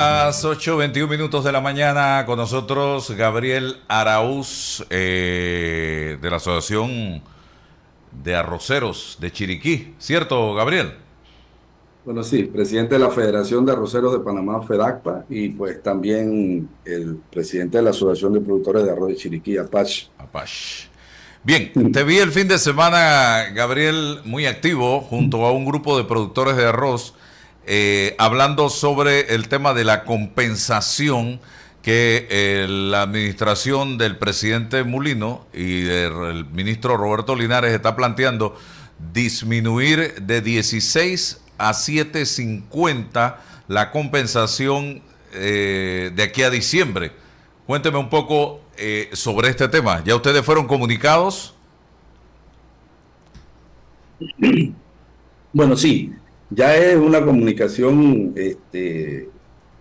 Las 8:21 de la mañana con nosotros Gabriel Araúz de la Asociación de Arroceros de Chiriquí. ¿Cierto, Gabriel? Bueno, sí, presidente de la Federación de Arroceros de Panamá, FEDACPA, y pues también el presidente de la Asociación de Productores de Arroz de Chiriquí, APACH. Apache. Bien, te vi el fin de semana, Gabriel, muy activo junto a un grupo de productores de arroz, hablando sobre el tema de la compensación que la administración del presidente Mulino y del ministro Roberto Linares está planteando disminuir de 16 a 7.50 la compensación de aquí a diciembre. Cuénteme un poco sobre este tema. ¿Ya ustedes fueron comunicados? Bueno, sí, ya es una comunicación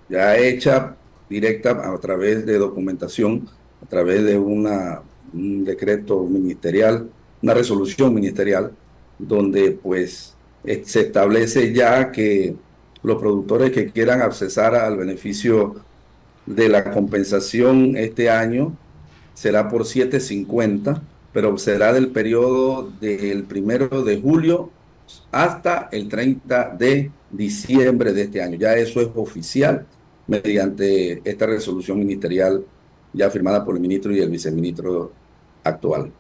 ya hecha directa a través de documentación, a través de un decreto ministerial, una resolución ministerial, donde pues se establece ya que los productores que quieran accesar al beneficio de la compensación este año será por 7.50, pero será del periodo del 1 de julio hasta el 30 de diciembre de este año. Ya eso es oficial mediante esta resolución ministerial ya firmada por el ministro y el viceministro actual.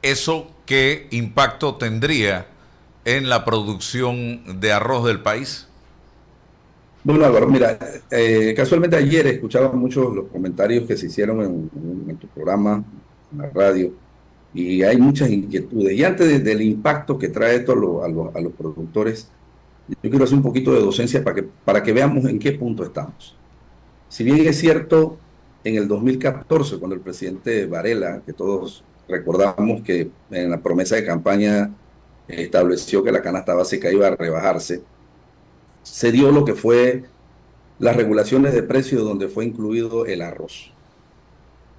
¿Eso qué impacto tendría en la producción de arroz del país? Bueno, Álvaro, mira, casualmente ayer escuchaba muchos los comentarios que se hicieron en tu programa, en la radio, y hay muchas inquietudes. Y antes del impacto que trae esto a los productores, yo quiero hacer un poquito de docencia para que veamos en qué punto estamos. Si bien es cierto, en el 2014, cuando el presidente Varela, que todos recordamos que en la promesa de campaña estableció que la canasta básica iba a rebajarse, se dio lo que fue las regulaciones de precios donde fue incluido el arroz.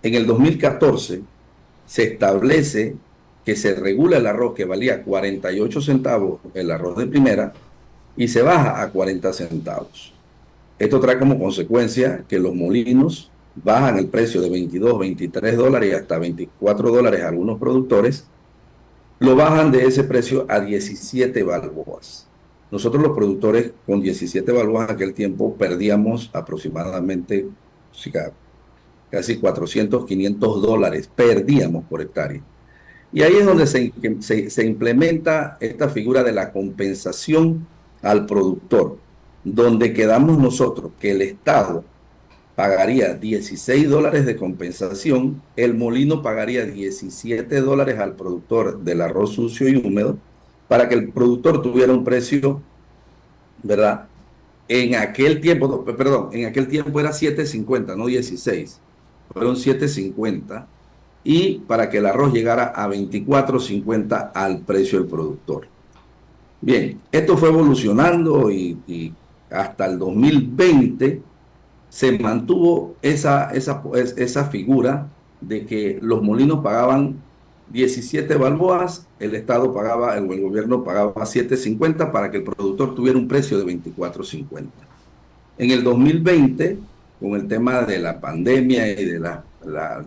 En el 2014 se establece que se regula el arroz que valía 48 centavos, el arroz de primera, y se baja a 40 centavos. Esto trae como consecuencia que los molinos bajan el precio de 22, 23 dólares y hasta 24 dólares a algunos productores, lo bajan de ese precio a 17 balboas. Nosotros los productores con 17 balboas en aquel tiempo perdíamos aproximadamente casi 400, 500 dólares, perdíamos por hectárea. Y ahí es donde se implementa esta figura de la compensación al productor, donde quedamos nosotros que el Estado pagaría 16 dólares de compensación, el molino pagaría 17 dólares al productor del arroz sucio y húmedo, para que el productor tuviera un precio, ¿verdad? En aquel tiempo, perdón, en aquel tiempo era 7.50, no 16, fueron 7.50, y para que el arroz llegara a 24.50 al precio del productor. Bien, esto fue evolucionando y hasta el 2020 se mantuvo esa figura de que los molinos pagaban 17 balboas, el Estado pagaba, el gobierno pagaba 7.50 para que el productor tuviera un precio de 24.50. En el 2020, con el tema de la pandemia y el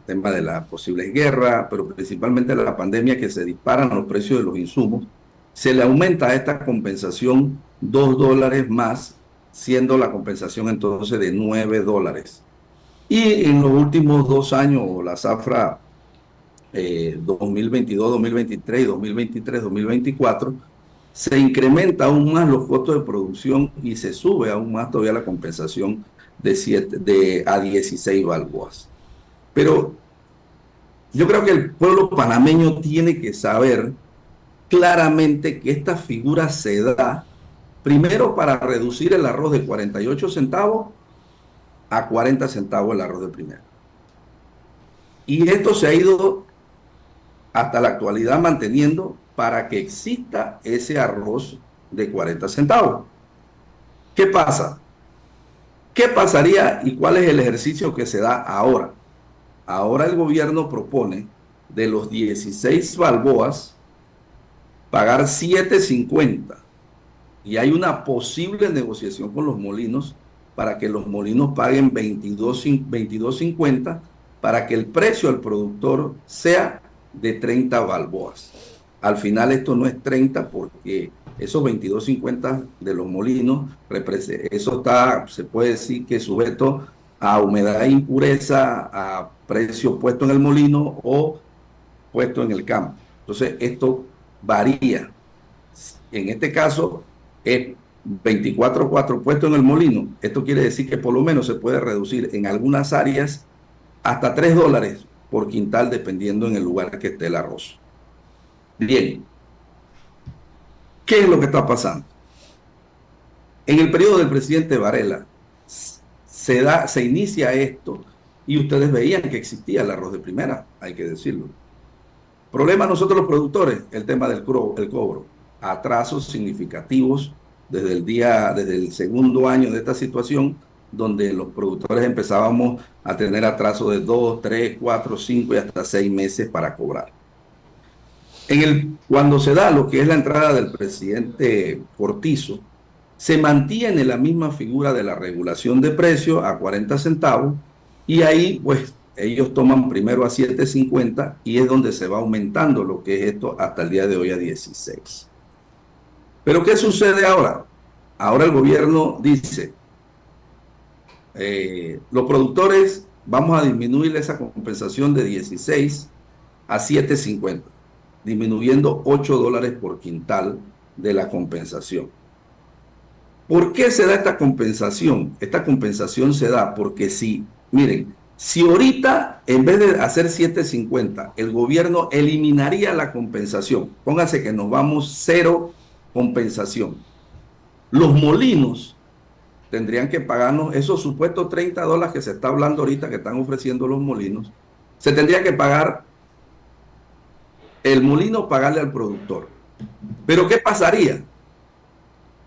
tema de las posibles guerras, pero principalmente la pandemia que se disparan los precios de los insumos, se le aumenta a esta compensación 2 dólares más, siendo la compensación entonces de 9 dólares. Y en los últimos 2 años, la zafra 2022, 2023 y 2023, 2024, se incrementa aún más los costos de producción y se sube aún más todavía la compensación a 16 balboas. Pero yo creo que el pueblo panameño tiene que saber claramente que esta figura se da primero para reducir el arroz de 48 centavos a 40 centavos el arroz de primera. Y esto se ha ido hasta la actualidad manteniendo para que exista ese arroz de 40 centavos. ¿Qué pasa? ¿Qué pasaría y cuál es el ejercicio que se da ahora? Ahora el gobierno propone de los 16 balboas pagar 7.50 y hay una posible negociación con los molinos para que los molinos paguen 22.50 para que el precio al productor sea de 30 balboas. Al final esto no es 30 porque esos 22.50 de los molinos, eso está, se puede decir que sujeto a humedad e impureza, a precio puesto en el molino o puesto en el campo. Entonces esto varía. En este caso es 24.4 puesto en el molino. Esto quiere decir que por lo menos se puede reducir en algunas áreas hasta $3 por quintal, dependiendo en el lugar que esté el arroz. Bien, ¿qué es lo que está pasando? En el periodo del presidente Varela se inicia esto y ustedes veían que existía el arroz de primera, hay que decirlo. Problema nosotros los productores, el tema del cobro. Atrasos significativos desde el segundo año de esta situación, donde los productores empezábamos a tener atrasos de 2, 3, 4, 5 y hasta 6 meses para cobrar. Cuando se da lo que es la entrada del presidente Cortizo, se mantiene la misma figura de la regulación de precios a 40 centavos y ahí pues ellos toman primero a 7.50 y es donde se va aumentando lo que es esto hasta el día de hoy a 16. Pero ¿qué sucede ahora? Ahora el gobierno dice, los productores vamos a disminuir esa compensación de 16 a 7.50, disminuyendo $8 por quintal de la compensación. ¿Por qué se da esta compensación? Esta compensación se da porque miren, si ahorita en vez de hacer 7.50, el gobierno eliminaría la compensación, póngase que nos vamos 0 compensación, los molinos tendrían que pagarnos esos supuestos $30 que se está hablando ahorita que están ofreciendo los molinos, se tendría que pagar el molino, pagarle al productor. Pero ¿qué pasaría?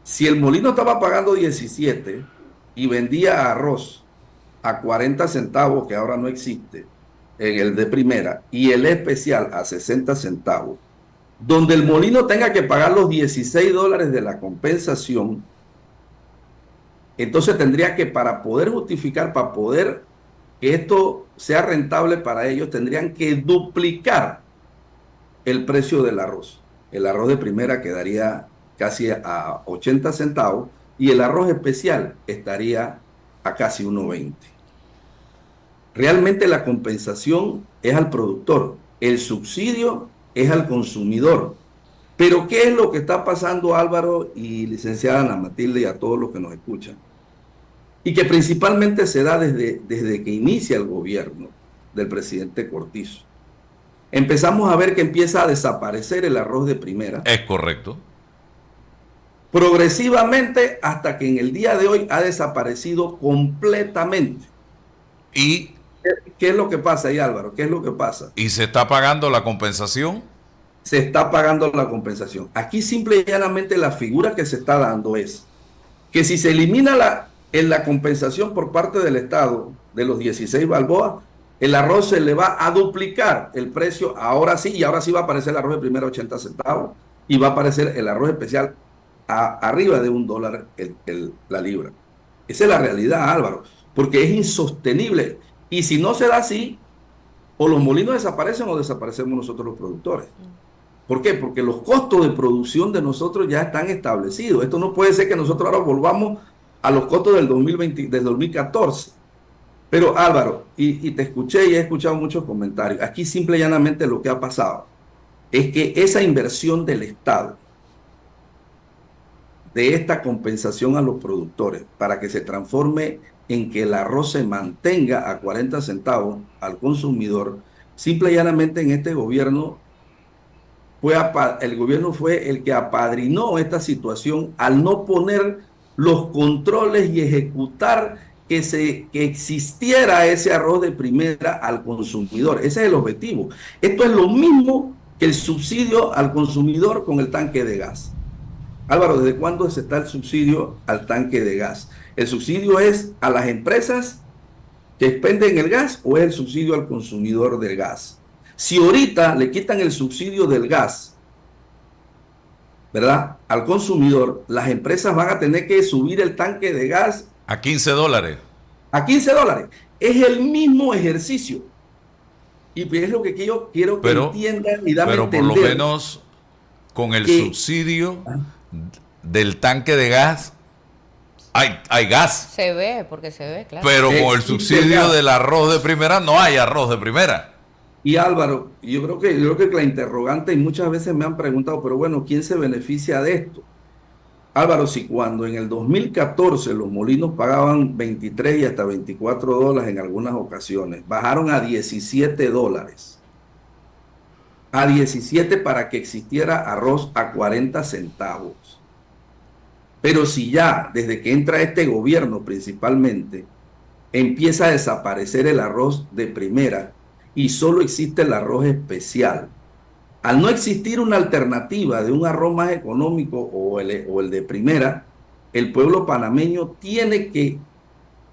Si el molino estaba pagando 17 y vendía arroz a 40 centavos, que ahora no existe, en el de primera, y el especial a 60 centavos, donde el molino tenga que pagar los $16 de la compensación, entonces tendría que, para poder justificar, para poder que esto sea rentable para ellos, tendrían que duplicar el precio del arroz. El arroz de primera quedaría casi a 80 centavos y el arroz especial estaría a casi 1.20. Realmente la compensación es al productor, el subsidio es al consumidor. Pero ¿qué es lo que está pasando, Álvaro y licenciada Ana Matilde, y a todos los que nos escuchan? Y que principalmente se da desde que inicia el gobierno del presidente Cortizo. Empezamos a ver que empieza a desaparecer el arroz de primera. Es correcto. Progresivamente hasta que en el día de hoy ha desaparecido completamente. ¿Y qué es lo que pasa ahí, Álvaro? ¿Qué es lo que pasa? ¿Y se está pagando la compensación? Se está pagando la compensación. Aquí simple y llanamente la figura que se está dando es que si se elimina la compensación por parte del Estado de los 16 balboas, el arroz se le va a duplicar el precio ahora sí, y ahora sí va a aparecer el arroz de primera 80 centavos y va a aparecer el arroz especial arriba de $1 la libra. Esa es la realidad, Álvaro, porque es insostenible. Y si no se da así, o los molinos desaparecen o desaparecemos nosotros los productores. ¿Por qué? Porque los costos de producción de nosotros ya están establecidos. Esto no puede ser que nosotros ahora volvamos a los costos del 2014. Pero Álvaro, y te escuché y he escuchado muchos comentarios, aquí simple y llanamente lo que ha pasado es que esa inversión del Estado, de esta compensación a los productores, para que se transforme en que el arroz se mantenga a 40 centavos al consumidor, simple y llanamente en este gobierno, el gobierno fue el que apadrinó esta situación al no poner los controles y ejecutar que existiera ese arroz de primera al consumidor. Ese es el objetivo. Esto es lo mismo que el subsidio al consumidor con el tanque de gas. Álvaro, ¿desde cuándo se está el subsidio al tanque de gas? ¿El subsidio es a las empresas que expenden el gas o es el subsidio al consumidor del gas? Si ahorita le quitan el subsidio del gas, ¿verdad?, al consumidor, las empresas van a tener que subir el tanque de gas A $15. A $15. Es el mismo ejercicio. Y es lo que yo quiero que Pero, entiendan y dame a pero por lo entender menos con el que subsidio del tanque de gas, hay gas. Se ve, porque se ve, claro. Pero con el existe subsidio gas. del arroz de primera no hay arroz de primera. Y Álvaro, yo creo que la interrogante, y muchas veces me han preguntado, pero bueno, ¿quién se beneficia de esto? Álvaro, si cuando en el 2014 los molinos pagaban 23 y hasta $24 en algunas ocasiones, bajaron a $17. A 17 para que existiera arroz a 40 centavos. Pero si ya, desde que entra este gobierno principalmente, empieza a desaparecer el arroz de primera y solo existe el arroz especial, al no existir una alternativa de un arroz más económico o el de primera, el pueblo panameño tiene que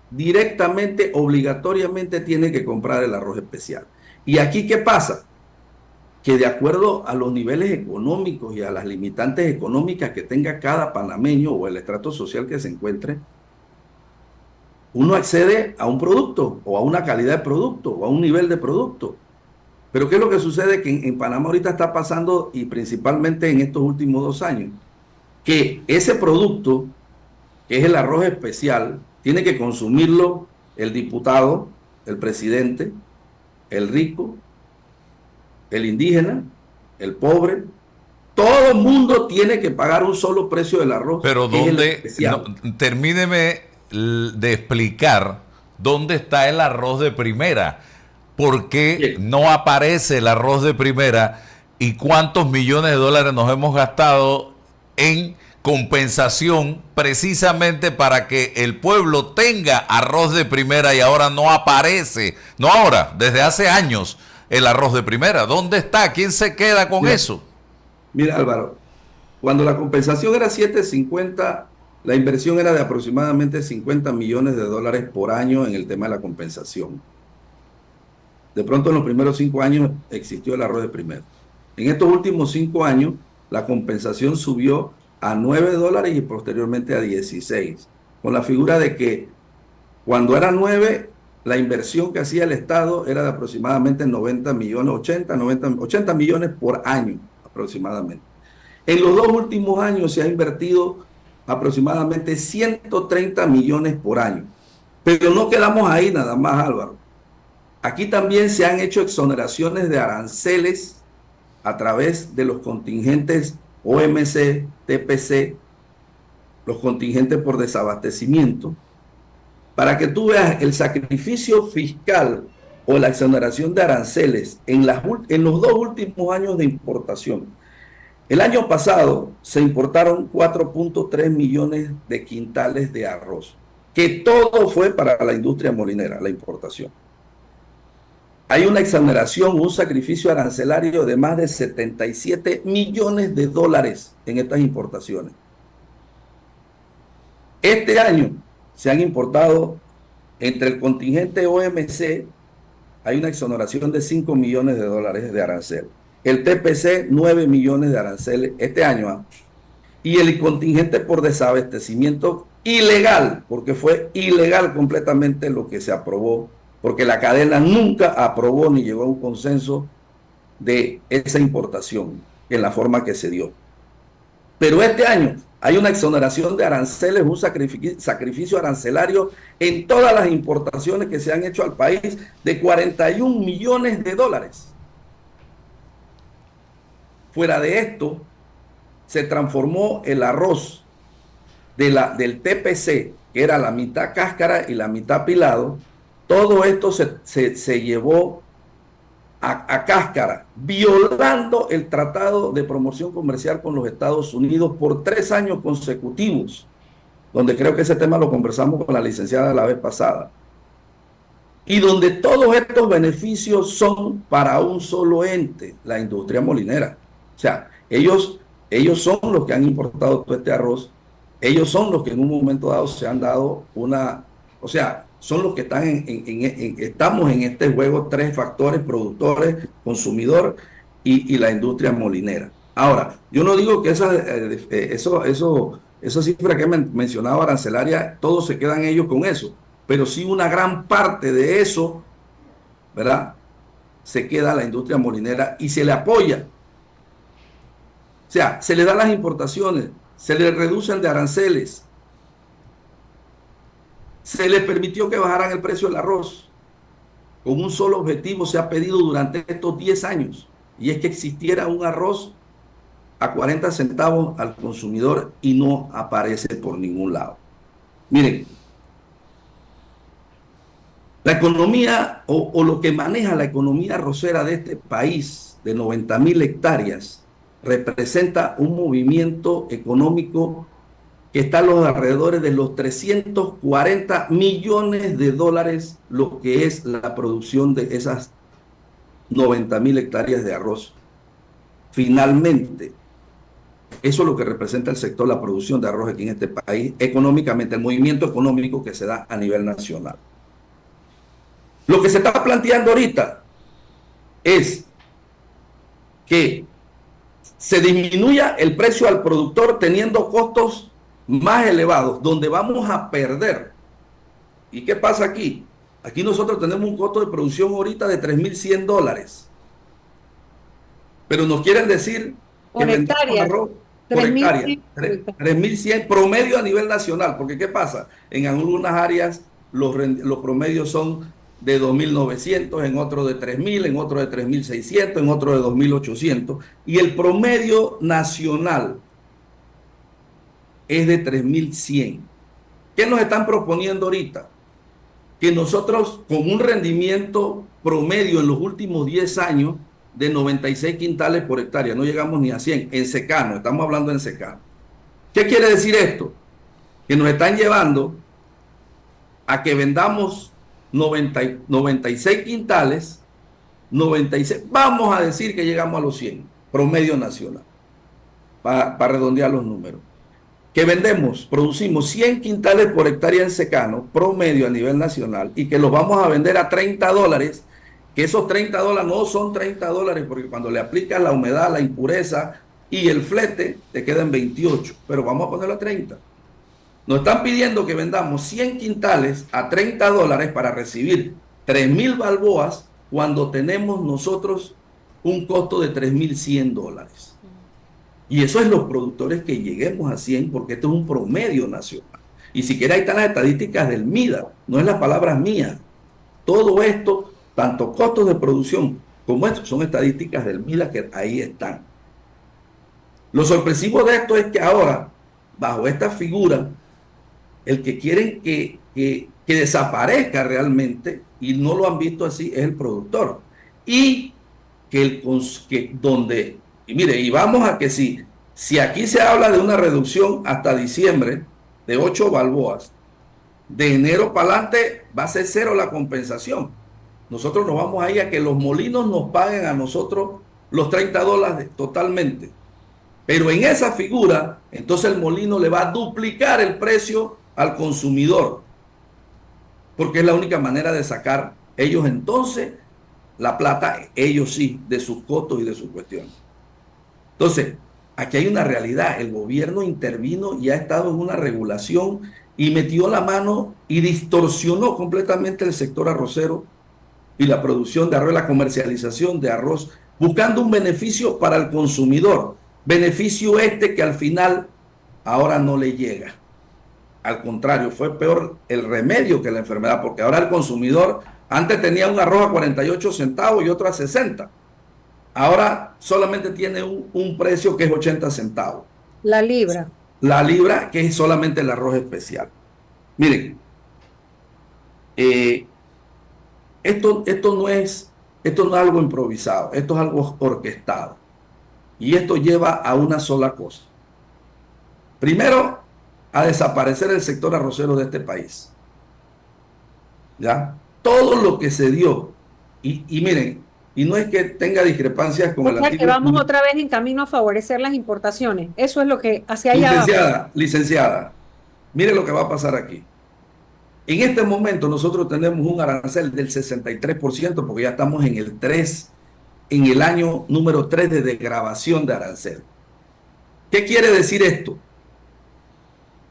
directamente, obligatoriamente tiene que comprar el arroz especial. ¿Y aquí qué pasa? Que de acuerdo a los niveles económicos y a las limitantes económicas que tenga cada panameño o el estrato social que se encuentre, uno accede a un producto o a una calidad de producto o a un nivel de producto. Pero ¿qué es lo que sucede? Que en Panamá ahorita está pasando, y principalmente en estos últimos 2 años, que ese producto, que es el arroz especial, tiene que consumirlo el diputado, el presidente, el rico, el indígena, el pobre. Todo el mundo tiene que pagar un solo precio del arroz. Pero ¿dónde? No, termíneme de explicar dónde está el arroz de primera. ¿Por qué no aparece el arroz de primera? ¿Y cuántos millones de dólares nos hemos gastado en compensación precisamente para que el pueblo tenga arroz de primera y ahora no aparece? No ahora, desde hace años el arroz de primera. ¿Dónde está? ¿Quién se queda con eso? Mira, Álvaro, cuando la compensación era 7.50, la inversión era de aproximadamente $50 millones por año en el tema de la compensación. De pronto en los primeros 5 años existió el arroz de primera. En estos últimos 5 años la compensación subió a $9 y posteriormente a 16, con la figura de que cuando era 9, la inversión que hacía el Estado era de aproximadamente 90 millones, 80 millones por año aproximadamente. En los 2 últimos años se ha invertido aproximadamente 130 millones por año. Pero no quedamos ahí nada más, Álvaro. Aquí también se han hecho exoneraciones de aranceles a través de los contingentes OMC, TPC, los contingentes por desabastecimiento, para que tú veas el sacrificio fiscal o la exoneración de aranceles en los 2 últimos años de importación. El año pasado se importaron 4.3 millones de quintales de arroz, que todo fue para la industria molinera, la importación. Hay una exoneración, un sacrificio arancelario de más de 77 millones de dólares en estas importaciones. Este año se han importado entre el contingente OMC, hay una exoneración de 5 millones de dólares de arancel. El TPC, 9 millones de aranceles este año. Y el contingente por desabastecimiento ilegal, porque fue ilegal completamente lo que se aprobó, porque la cadena nunca aprobó ni llegó a un consenso de esa importación en la forma que se dio. Pero este año hay una exoneración de aranceles, un sacrificio arancelario en todas las importaciones que se han hecho al país de 41 millones de dólares. Fuera de esto, se transformó el arroz del TPC, que era la mitad cáscara y la mitad pilado. Todo esto se llevó a cáscara, violando el Tratado de Promoción Comercial con los Estados Unidos por 3 años consecutivos, donde creo que ese tema lo conversamos con la licenciada la vez pasada, y donde todos estos beneficios son para un solo ente, la industria molinera. O sea, ellos son los que han importado todo este arroz, ellos son los que en un momento dado se han dado son los que están estamos en este juego, 3 factores: productores, consumidor y la industria molinera. Ahora, yo no digo que eso esa cifra que he mencionado arancelaria, todos se quedan ellos con eso, pero sí una gran parte de eso, ¿verdad? Se queda a la industria molinera y se le apoya. O sea, se le dan las importaciones, se le reducen de aranceles, se le permitió que bajaran el precio del arroz. Con un solo objetivo se ha pedido durante estos 10 años, y es que existiera un arroz a 40 centavos al consumidor y no aparece por ningún lado. Miren, la economía o lo que maneja la economía arrocera de este país de 90.000 hectáreas representa un movimiento económico que está a los alrededores de los 340 millones de dólares, lo que es la producción de esas 90.000 hectáreas de arroz. Finalmente, eso es lo que representa el sector, la producción de arroz aquí en este país, económicamente, el movimiento económico que se da a nivel nacional. Lo que se está planteando ahorita es que se disminuya el precio al productor teniendo costos más elevados, donde vamos a perder. ¿Y qué pasa aquí? Aquí nosotros tenemos un costo de producción ahorita de $3.100, pero nos quieren decir que vendamos arroz por hectárea, 3.100 promedio a nivel nacional, porque ¿qué pasa? En algunas áreas los promedios son de 2.900, en otro de 3.000, en otro de 3.600, en otro de 2.800, y el promedio nacional es de 3.100. ¿Qué nos están proponiendo ahorita? Que nosotros, con un rendimiento promedio en los últimos 10 años de 96 quintales por hectárea, no llegamos ni a 100, en secano, estamos hablando en secano. ¿Qué quiere decir esto? Que nos están llevando a que vendamos 96 quintales, 96, vamos a decir que llegamos a los 100, promedio nacional, para redondear los números. Que producimos 100 quintales por hectárea en secano, promedio a nivel nacional, y que los vamos a vender a $30, que esos $30 no son $30, porque cuando le aplicas la humedad, la impureza y el flete, te quedan 28, pero vamos a ponerlo a 30. Nos están pidiendo que vendamos 100 quintales a $30 para recibir 3.000 balboas cuando tenemos nosotros un costo de $3.100. Y eso es los productores que lleguemos a 100, porque esto es un promedio nacional. Y siquiera ahí están las estadísticas del MIDA, no es las palabras mías. Todo esto, tanto costos de producción como esto, son estadísticas del MIDA que ahí están. Lo sorpresivo de esto es que ahora, bajo esta figura, el que quieren que desaparezca realmente, y no lo han visto así, es el productor. Y y mire, y vamos a que si aquí se habla de una reducción hasta diciembre de 8 balboas, de enero para adelante va a ser cero la compensación. Nosotros nos vamos a ir a que los molinos nos paguen a nosotros los $30 totalmente. Pero en esa figura, entonces el molino le va a duplicar el precio al consumidor, porque es la única manera de sacar ellos entonces la plata, ellos sí, de sus costos y de sus cuestiones. Entonces, aquí hay una realidad. El gobierno intervino y ha estado en una regulación y metió la mano y distorsionó completamente el sector arrocero y la producción de arroz, la comercialización de arroz, buscando un beneficio para el consumidor. Beneficio que al final ahora no le llega. Al contrario, fue peor el remedio que la enfermedad, porque ahora el consumidor antes tenía un arroz a 48 centavos y otro a 60. Ahora solamente tiene un precio que es 80 centavos. La libra. La libra, que es solamente el arroz especial. Miren, esto no es algo improvisado, esto es algo orquestado. Y esto lleva a una sola cosa. Primero, a desaparecer el sector arrocero de este país. ¿Ya? Todo lo que se dio, y miren, y no es que tenga discrepancias con el artículo. Que vamos otra vez en camino a favorecer las importaciones. Eso es lo que hacia allá. Licenciada, mire lo que va a pasar aquí. En este momento nosotros tenemos un arancel del 63%, porque ya estamos en el año número 3 de desgravación de arancel. ¿Qué quiere decir esto?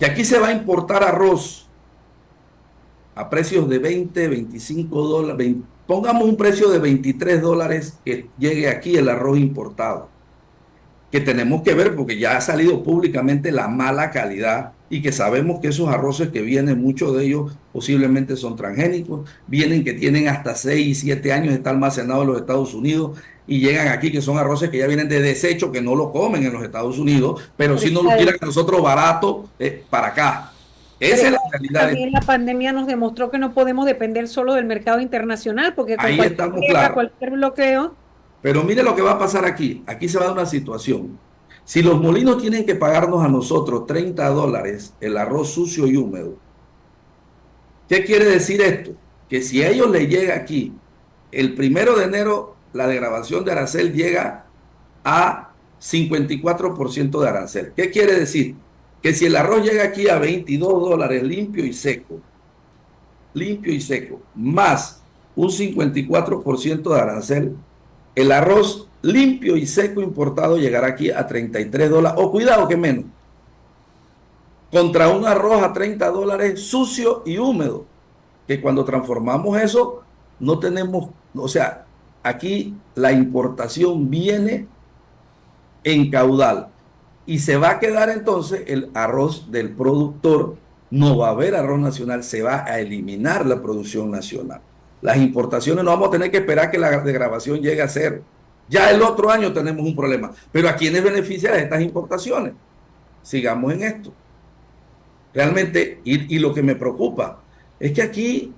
que aquí se va a importar arroz a precios de 20, 25 dólares, pongamos un precio de 23 dólares que llegue aquí el arroz importado, que tenemos que ver porque ya ha salido públicamente la mala calidad y que sabemos que esos arroces que vienen, muchos de ellos posiblemente son transgénicos, vienen que tienen hasta 6 y 7 años, está almacenado en los Estados Unidos y llegan aquí que son arroces que ya vienen de desecho, que no lo comen en los Estados Unidos, pero sí nos lo quieren a nosotros barato para acá. Esa es la realidad. También la pandemia nos demostró que no podemos depender solo del mercado internacional, porque con ahí estamos claros. Cualquier bloqueo. Pero mire lo que va a pasar aquí. Aquí se va a dar una situación. Si los molinos tienen que pagarnos a nosotros 30 dólares el arroz sucio y húmedo, ¿qué quiere decir esto? Que si a ellos les llega aquí el 1 de enero, la degradación de arancel llega a 54% de arancel. ¿Qué quiere decir? Que si el arroz llega aquí a 22 dólares limpio y seco, más un 54% de arancel, el arroz limpio y seco importado llegará aquí a 33 dólares, o cuidado que menos, contra un arroz a 30 dólares sucio y húmedo, que cuando transformamos eso, no tenemos, o sea, aquí la importación viene en caudal y se va a quedar entonces el arroz del productor, no va a haber arroz nacional, se va a eliminar la producción nacional. Las importaciones no vamos a tener que esperar que la degradación llegue a cero. Ya el otro año tenemos un problema. Pero ¿a quiénes benefician estas importaciones? Sigamos en esto. Realmente, y lo que me preocupa es que aquí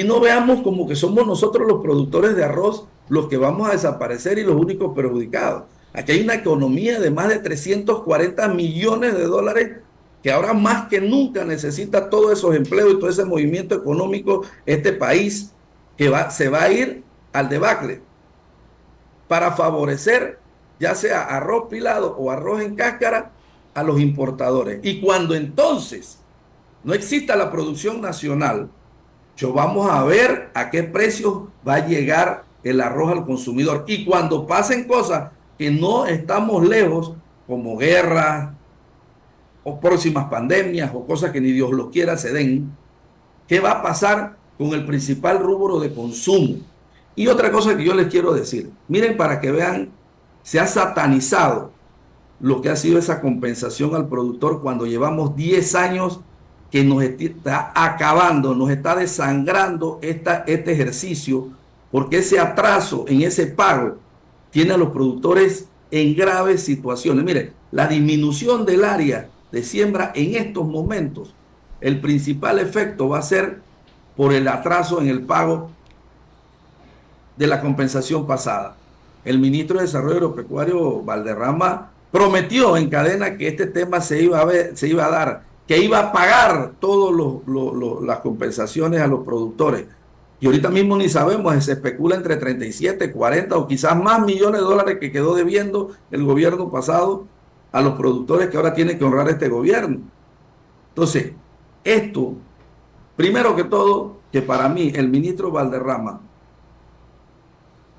no veamos como que somos nosotros los productores de arroz los que vamos a desaparecer y los únicos perjudicados. Aquí hay una economía de más de 340 millones de dólares que ahora más que nunca necesita todos esos empleos y todo ese movimiento económico, este país que se va a ir al debacle para favorecer ya sea arroz pilado o arroz en cáscara a los importadores. Y cuando entonces no exista la producción nacional, yo vamos a ver a qué precio va a llegar el arroz al consumidor. Y cuando pasen cosas que no estamos lejos, como guerra, o próximas pandemias o cosas que ni Dios lo quiera se den, ¿qué va a pasar con el principal rubro de consumo? Y otra cosa que yo les quiero decir, miren para que vean, se ha satanizado lo que ha sido esa compensación al productor cuando llevamos 10 años que nos está acabando, nos está desangrando este ejercicio, porque ese atraso en ese pago tiene a los productores en graves situaciones. Miren, la disminución del área de siembra en estos momentos, el principal efecto va a ser por el atraso en el pago de la compensación pasada. El ministro de Desarrollo Agropecuario, Valderrama, prometió en cadena que este tema se iba a dar, que iba a pagar todas las compensaciones a los productores. Y ahorita mismo ni sabemos, se especula entre 37, 40 o quizás más millones de dólares que quedó debiendo el gobierno pasado a los productores que ahora tiene que honrar este gobierno. Entonces, esto, primero que todo, que para mí el ministro Valderrama,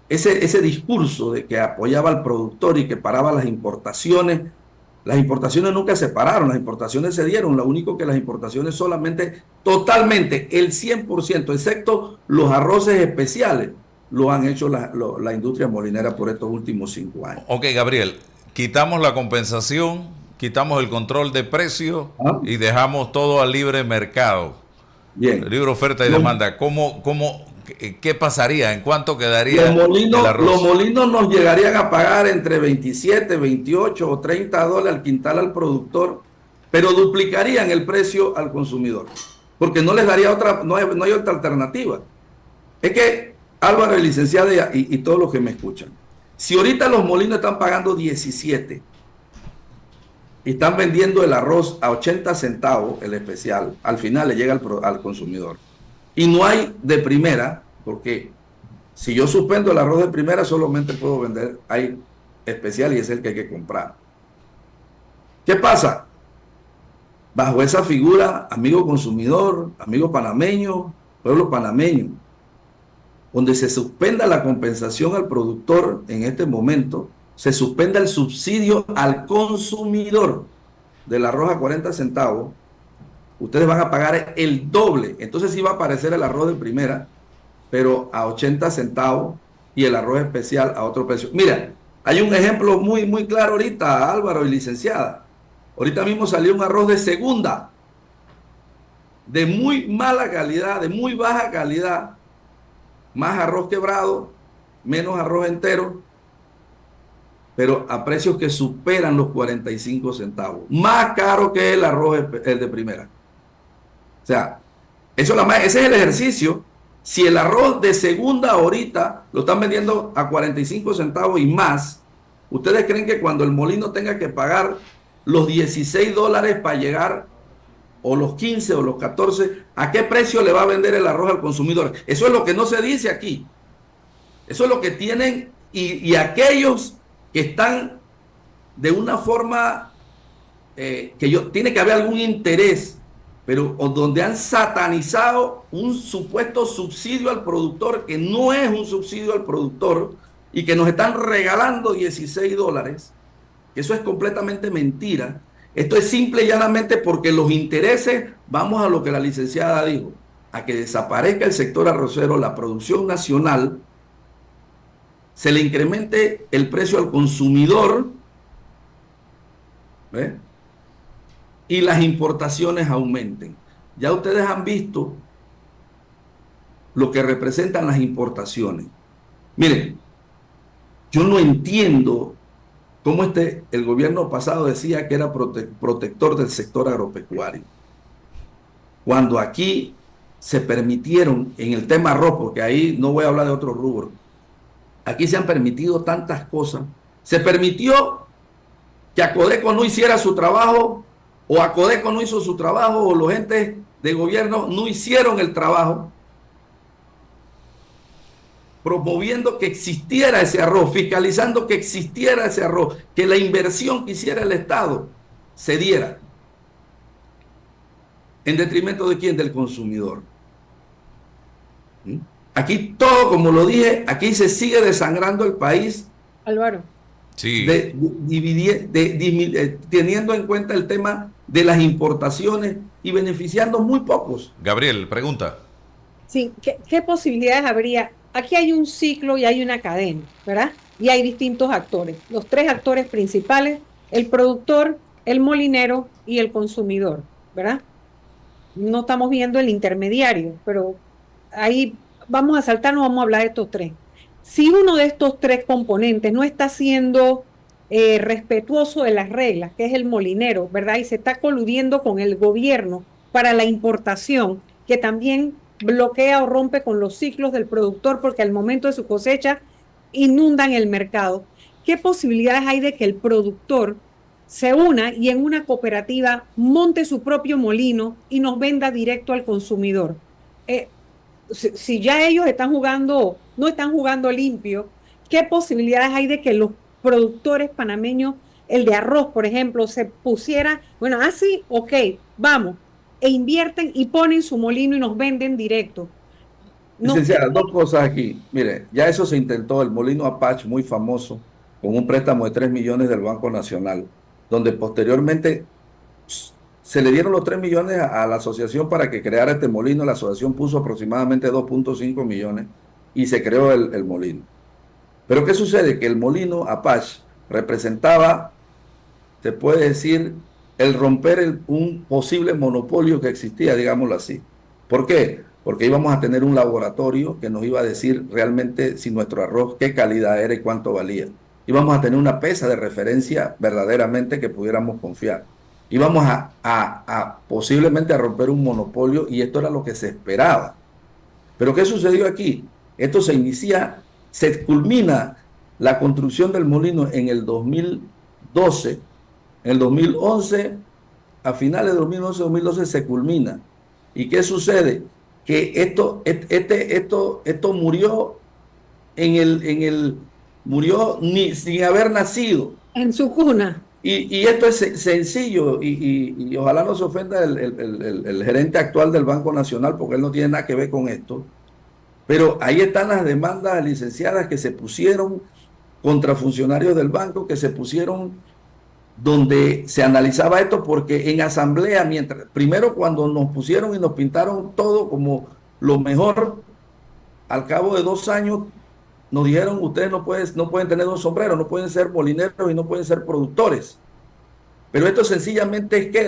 ese discurso de que apoyaba al productor y que paraba las importaciones nunca se pararon, las importaciones se dieron, lo único que las importaciones solamente, totalmente, el 100%, excepto los arroces especiales, lo han hecho la industria molinera por estos últimos 5 años. Ok, Gabriel. Quitamos la compensación, quitamos el control de precios y dejamos todo al libre mercado. Bien. Libre oferta y demanda. ¿Qué pasaría? ¿En cuánto quedaría el arroz? Los molinos nos llegarían a pagar entre 27, 28 o 30 dólares al quintal al productor, pero duplicarían el precio al consumidor, porque no les daría no hay otra alternativa. Es que, Álvaro, el licenciado y todos los que me escuchan, si ahorita los molinos están pagando 17 y están vendiendo el arroz a 80 centavos, el especial, al final le llega al consumidor. Y no hay de primera, porque si yo suspendo el arroz de primera, solamente puedo vender, hay especial y es el que hay que comprar. ¿Qué pasa? Bajo esa figura, amigo consumidor, amigo panameño, pueblo panameño, donde se suspenda la compensación al productor en este momento, se suspenda el subsidio al consumidor. del arroz a 40 centavos, ustedes van a pagar el doble. Entonces sí va a aparecer el arroz de primera, pero a 80 centavos y el arroz especial a otro precio. Mira, hay un ejemplo muy, muy claro ahorita, Álvaro y licenciada. Ahorita mismo salió un arroz de segunda, de muy mala calidad, de muy baja calidad, más arroz quebrado, menos arroz entero, pero a precios que superan los 45 centavos. Más caro que el arroz el de primera. O sea, ese es el ejercicio. Si el arroz de segunda ahorita lo están vendiendo a 45 centavos y más, ¿ustedes creen que cuando el molino tenga que pagar los $16 para llegar, o los 15 o los 14, a qué precio le va a vender el arroz al consumidor? Eso es lo que no se dice aquí. Eso es lo que tienen, y aquellos que están de una forma tiene que haber algún interés, pero donde han satanizado un supuesto subsidio al productor, que no es un subsidio al productor, y que nos están regalando $16, que eso es completamente mentira. Esto es simple y llanamente porque los intereses, vamos a lo que la licenciada dijo, a que desaparezca el sector arrocero, la producción nacional, se le incremente el precio al consumidor, ¿ve? Y las importaciones aumenten. Ya ustedes han visto lo que representan las importaciones. Miren, yo no entiendo cómo el gobierno pasado decía que era protector del sector agropecuario, cuando aquí se permitieron, en el tema arroz, porque ahí no voy a hablar de otro rubro, aquí se han permitido tantas cosas. Se permitió que Acodeco no hiciera su trabajo, o Acodeco no hizo su trabajo, o los entes de gobierno no hicieron el trabajo, promoviendo que existiera ese arroz, fiscalizando que existiera ese arroz, que la inversión que hiciera el Estado se diera. ¿En detrimento de quién? Del consumidor. Aquí todo, como lo dije, aquí se sigue desangrando el país. Álvaro. Sí. Teniendo en cuenta el tema de las importaciones y beneficiando muy pocos. Gabriel, pregunta. Sí, ¿qué posibilidades habría? Aquí hay un ciclo y hay una cadena, ¿verdad? Y hay distintos actores. Los tres actores principales: el productor, el molinero y el consumidor, ¿verdad? No estamos viendo el intermediario, pero ahí vamos a saltarnos, vamos a hablar de estos tres. Si uno de estos tres componentes no está siendo respetuoso de las reglas, que es el molinero, ¿verdad? Y se está coludiendo con el gobierno para la importación, que también bloquea o rompe con los ciclos del productor, porque al momento de su cosecha inundan el mercado. ¿Qué posibilidades hay de que el productor se una y en una cooperativa monte su propio molino y nos venda directo al consumidor? Si ya ellos están jugando, no están jugando limpio, ¿qué posibilidades hay de que los productores panameños, el de arroz, por ejemplo, se pusiera, bueno, así, ok, vamos, e invierten y ponen su molino y nos venden directo? Licenciada, dos cosas aquí. Mire, ya eso se intentó, el molino Apache, muy famoso, con un préstamo de 3 millones del Banco Nacional, donde posteriormente se le dieron los 3 millones a la asociación para que creara este molino. La asociación puso aproximadamente 2.5 millones y se creó el molino. Pero ¿qué sucede? Que el molino Apache representaba, se puede decir, el romper un posible monopolio que existía, digámoslo así. ¿Por qué? Porque íbamos a tener un laboratorio que nos iba a decir realmente si nuestro arroz, qué calidad era y cuánto valía. Íbamos a tener una pesa de referencia verdaderamente que pudiéramos confiar. Íbamos posiblemente a romper un monopolio, y esto era lo que se esperaba. Pero ¿qué sucedió aquí? Esto se culmina la construcción del molino en el 2012, en el 2011, a finales de 2011-2012 se culmina. ¿Y qué sucede? Que esto murió murió sin haber nacido. En su cuna. Y esto es sencillo, y ojalá no se ofenda el gerente actual del Banco Nacional, porque él no tiene nada que ver con esto. Pero ahí están las demandas licenciadas que se pusieron contra funcionarios del banco, que se pusieron donde se analizaba esto, porque en asamblea, primero cuando nos pusieron y nos pintaron todo como lo mejor, al cabo de 2 años nos dijeron, ustedes no pueden tener 2 sombreros, no pueden ser molineros y no pueden ser productores. Pero esto sencillamente es que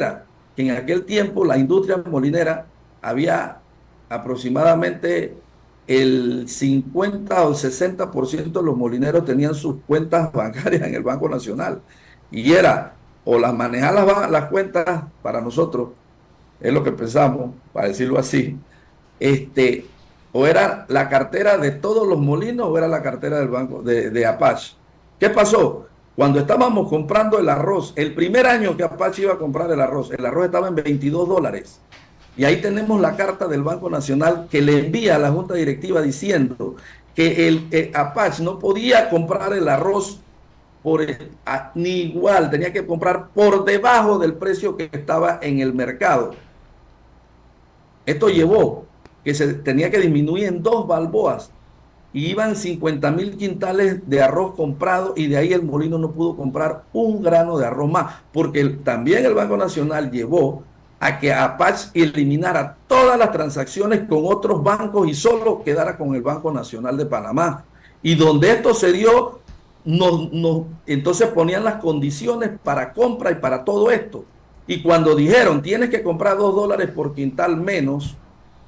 en aquel tiempo la industria molinera había aproximadamente el 50 o 60% de los molineros tenían sus cuentas bancarias en el Banco Nacional. Y era, o las manejar las cuentas para nosotros, es lo que pensamos, para decirlo así, o era la cartera de todos los molinos o era la cartera del banco de Apache. ¿Qué pasó? Cuando estábamos comprando el arroz, el primer año que Apache iba a comprar el arroz estaba en $22. Y ahí tenemos la carta del Banco Nacional que le envía a la Junta Directiva diciendo que el Apache no podía comprar el arroz ni igual, tenía que comprar por debajo del precio que estaba en el mercado. Esto llevó que se tenía que disminuir en 2 balboas y iban 50,000 quintales de arroz comprado, y de ahí el molino no pudo comprar un grano de arroz más, porque también el Banco Nacional llevó a que Apache eliminara todas las transacciones con otros bancos y solo quedara con el Banco Nacional de Panamá. Y donde esto se dio, entonces ponían las condiciones para compra y para todo esto. Y cuando dijeron, tienes que comprar $2 por quintal menos,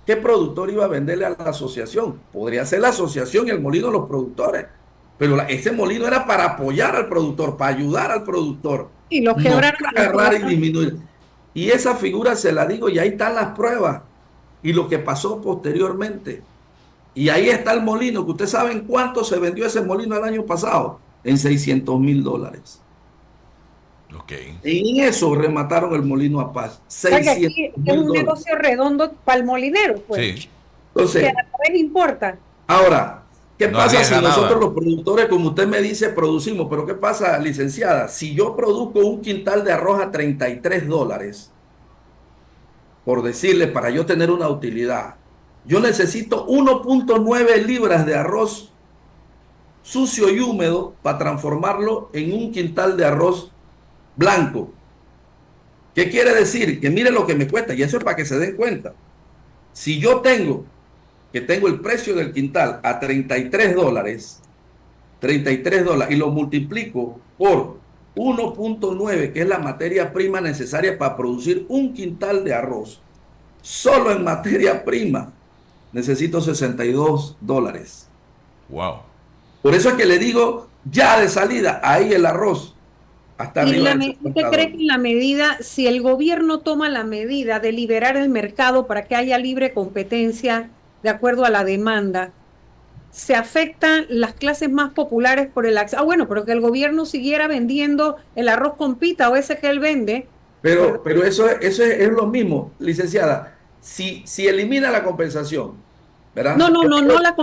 ¿qué productor iba a venderle a la asociación? Podría ser la asociación y el molino de los productores, pero ese molino era para apoyar al productor, para ayudar al productor. Y lo quebraron. No agarrar y disminuir. Y esa figura se la digo, y ahí están las pruebas y lo que pasó posteriormente. Y ahí está el molino, que ustedes saben cuánto se vendió ese molino el año pasado, en $600,000. Ok. En eso remataron el molino Apache. Es un negocio redondo para el molinero, pues. Sí. Entonces, que a la vez importa. Ahora, ¿qué No pasa si arriesga nosotros nada. los productores, como usted me dice, producimos? Pero ¿qué pasa, licenciada? Si yo produzco un quintal de arroz a $33, por decirle, para yo tener una utilidad, yo necesito 1.9 libras de arroz sucio y húmedo para transformarlo en un quintal de arroz blanco. ¿Qué quiere decir? Que mire lo que me cuesta, y eso es para que se den cuenta. Si yo tengo el precio del quintal a $33, y lo multiplico por 1.9, que es la materia prima necesaria para producir un quintal de arroz, solo en materia prima necesito $62. Wow. Por eso es que le digo, ya de salida, ahí el arroz hasta arriba. ¿Usted cree que en la medida, si el gobierno toma la medida de liberar el mercado para que haya libre competencia de acuerdo a la demanda, se afectan las clases más populares por el acceso? Bueno, pero que el gobierno siguiera vendiendo el arroz con pita o ese que él vende. Pero eso es lo mismo, licenciada. Si elimina la compensación, ¿verdad? No la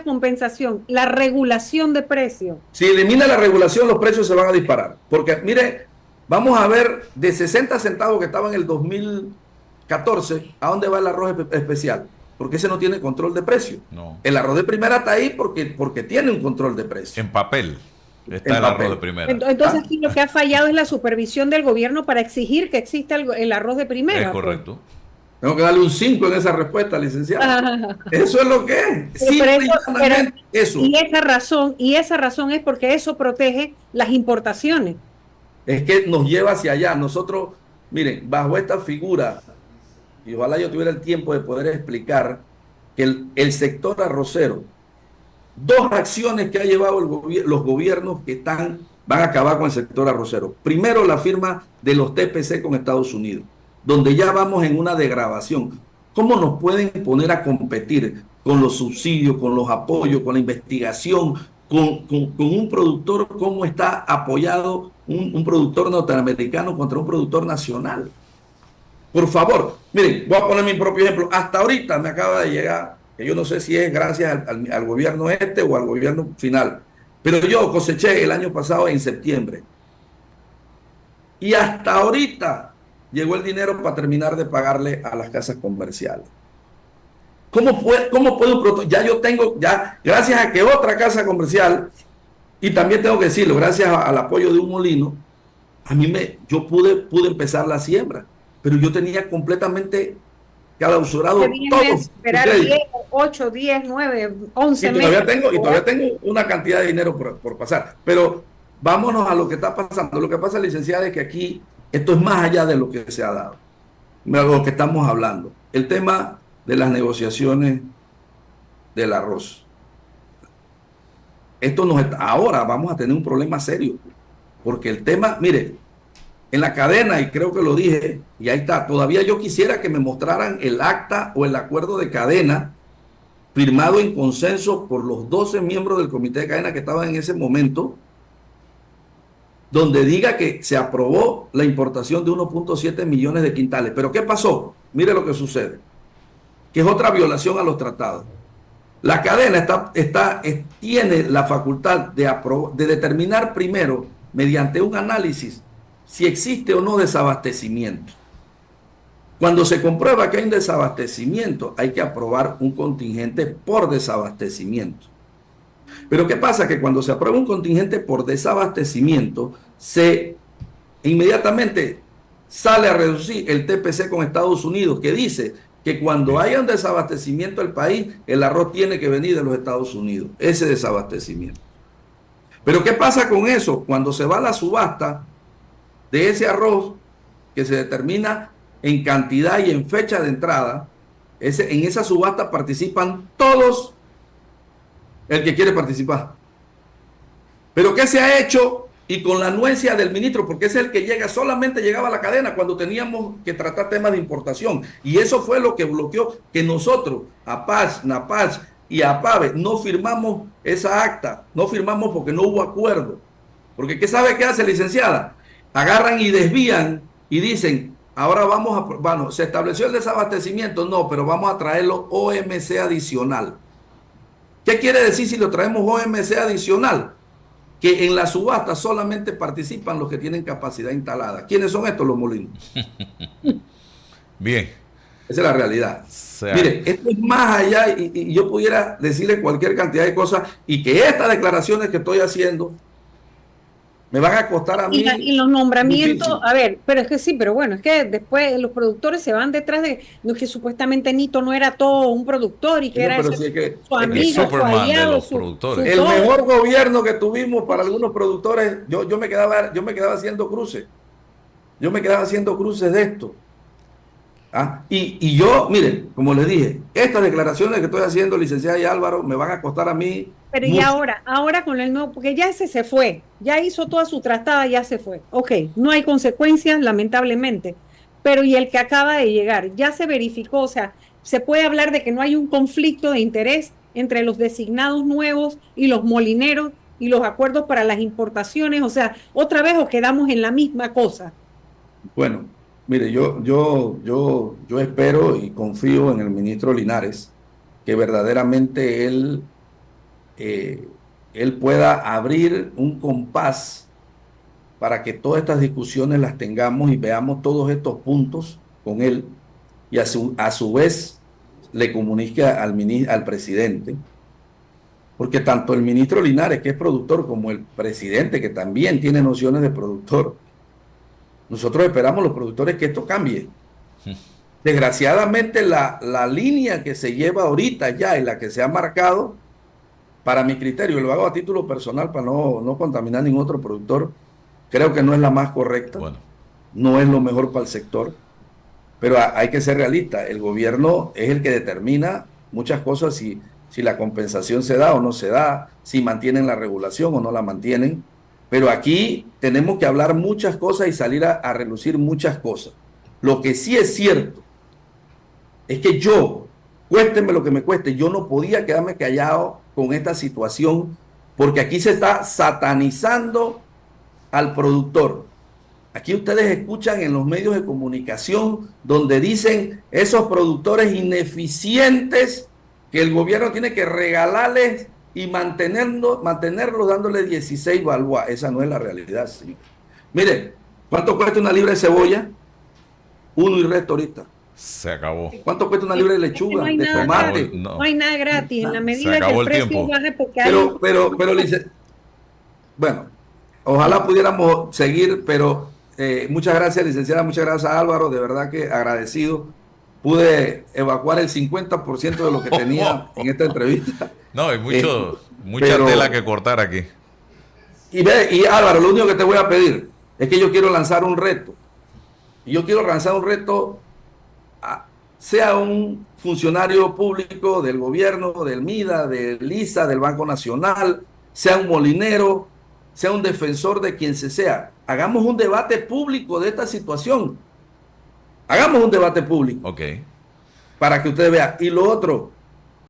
compensación, la regulación de precios. Si elimina la regulación, los precios se van a disparar. Porque, mire, vamos a ver de 60 centavos que estaba en el 2014, ¿a dónde va el arroz especial? Porque ese no tiene control de precio. No. El arroz de primera está ahí porque tiene un control de precio. En papel está el arroz de primera. Entonces, aquí lo que ha fallado es la supervisión del gobierno para exigir que exista el arroz de primera. Es correcto. Tengo que darle un 5 en esa respuesta, licenciada. Eso es lo que es. Eso. Y esa razón es porque eso protege las importaciones. Es que nos lleva hacia allá. Nosotros, miren, bajo esta figura, y ojalá yo tuviera el tiempo de poder explicar que el sector arrocero, 2 acciones que ha llevado los gobiernos que van a acabar con el sector arrocero. Primero, la firma de los TPC con Estados Unidos, donde ya vamos en una degradación. ¿Cómo nos pueden poner a competir con los subsidios, con los apoyos, con la investigación, con un productor? ¿Cómo está apoyado un productor norteamericano contra un productor nacional? Por favor, miren, voy a poner mi propio ejemplo. Hasta ahorita me acaba de llegar, que yo no sé si es gracias al gobierno o al gobierno final, pero yo coseché el año pasado en septiembre. Y hasta ahorita llegó el dinero para terminar de pagarle a las casas comerciales. ¿Cómo puede un productor? Ya yo tengo, gracias a que otra casa comercial, y también tengo que decirlo, gracias al apoyo de un molino, yo pude empezar la siembra, pero yo tenía completamente clausurado todo. Esperar 10, 8, 10, 9, 11 meses. Y todavía tengo una cantidad de dinero por pasar. Pero vámonos a lo que está pasando. Lo que pasa, licenciada, es que aquí esto es más allá de lo que se ha dado, de lo que estamos hablando. El tema de las negociaciones del arroz. Ahora vamos a tener un problema serio, porque el tema, mire, en la cadena, y creo que lo dije, y ahí está, todavía yo quisiera que me mostraran el acta o el acuerdo de cadena firmado en consenso por los 12 miembros del comité de cadena que estaban en ese momento, donde diga que se aprobó la importación de 1.7 millones de quintales. Pero ¿qué pasó? Mire lo que sucede, que es otra violación a los tratados. La cadena tiene la facultad de determinar primero, mediante un análisis, si existe o no desabastecimiento. Cuando se comprueba que hay un desabastecimiento, hay que aprobar un contingente por desabastecimiento. Pero ¿qué pasa? Que cuando se aprueba un contingente por desabastecimiento, inmediatamente sale a reducir el TPC con Estados Unidos, que dice que cuando haya un desabastecimiento del país, el arroz tiene que venir de los Estados Unidos, ese desabastecimiento. Pero ¿qué pasa con eso? Cuando se va a la subasta de ese arroz, que se determina en cantidad y en fecha de entrada, en esa subasta participan todos el que quiere participar. Pero ¿qué se ha hecho? Y con la anuencia del ministro, porque es el que solamente llegaba a la cadena cuando teníamos que tratar temas de importación. Y eso fue lo que bloqueó que nosotros, APACH, NAPACH y APAVE, no firmamos esa acta. No firmamos porque no hubo acuerdo. Porque ¿qué sabe qué hace, licenciada? Agarran y desvían y dicen, ahora bueno, se estableció el desabastecimiento, no, pero vamos a traerlo OMC adicional. ¿Qué quiere decir si lo traemos OMC adicional? Que en la subasta solamente participan los que tienen capacidad instalada. ¿Quiénes son estos? Los molinos. Bien. Esa es la realidad. Mire, esto es más allá y yo pudiera decirle cualquier cantidad de cosas y que estas declaraciones que estoy haciendo me van a costar a mí. Y los nombramientos, difícil. A ver, pero es que sí, pero bueno, es que después los productores se van detrás de que supuestamente Nito no era todo un productor y que era su amigo, su aliado, su productores. El mejor gobierno que tuvimos para algunos productores, yo me quedaba haciendo cruces. Yo me quedaba haciendo cruces de esto. Y yo, miren, como les dije, estas declaraciones que estoy haciendo, licenciada y Álvaro, me van a costar a mí. Pero mucho. Y ahora con el nuevo, porque ya ese se fue, ya hizo toda su trastada, ya se fue. Ok, no hay consecuencias, lamentablemente. Pero y el que acaba de llegar, ya se verificó, o sea, se puede hablar de que no hay un conflicto de interés entre los designados nuevos y los molineros y los acuerdos para las importaciones, o sea, otra vez os quedamos en la misma cosa. Bueno, mire, yo espero y confío en el ministro Linares que verdaderamente él pueda abrir un compás para que todas estas discusiones las tengamos y veamos todos estos puntos con él y a su vez le comunique al presidente, porque tanto el ministro Linares, que es productor, como el presidente, que también tiene nociones de productor, nosotros esperamos los productores que esto cambie. Desgraciadamente la línea que se lleva ahorita ya y la que se ha marcado, para mi criterio, lo hago a título personal para no contaminar a ningún otro productor, creo que no es la más correcta, no es lo mejor para el sector, pero hay que ser realista. El gobierno es el que determina muchas cosas, si la compensación se da o no se da, si mantienen la regulación o no la mantienen. Pero aquí tenemos que hablar muchas cosas y salir a relucir muchas cosas. Lo que sí es cierto es que cuésteme lo que me cueste, yo no podía quedarme callado con esta situación, porque aquí se está satanizando al productor. Aquí ustedes escuchan en los medios de comunicación donde dicen esos productores ineficientes que el gobierno tiene que regalarles y mantenerlos dándole 16 balboas. Esa no es la realidad, señor. Mire, ¿cuánto cuesta una libra de cebolla? 1 y resto ahorita. Se acabó. ¿Cuánto cuesta una libra de lechuga, de tomate? No hay nada gratis. En la medida que el precio baje, porque pero bueno, ojalá pudiéramos seguir, pero Muchas gracias, licenciada, muchas gracias, Álvaro, de verdad que agradecido. Pude evacuar el 50% de lo que tenía en esta entrevista. No, hay Eh, mucha pero, tela que cortar aquí. y Álvaro, lo único que te voy a pedir es que yo quiero lanzar un reto. Y yo quiero lanzar un reto, sea un funcionario público del gobierno, del MIDA, del ISA, del Banco Nacional, sea un molinero, sea un defensor de quien se sea. Hagamos un debate público de esta situación. Hagamos un debate público Ok. para que usted vea. Y lo otro,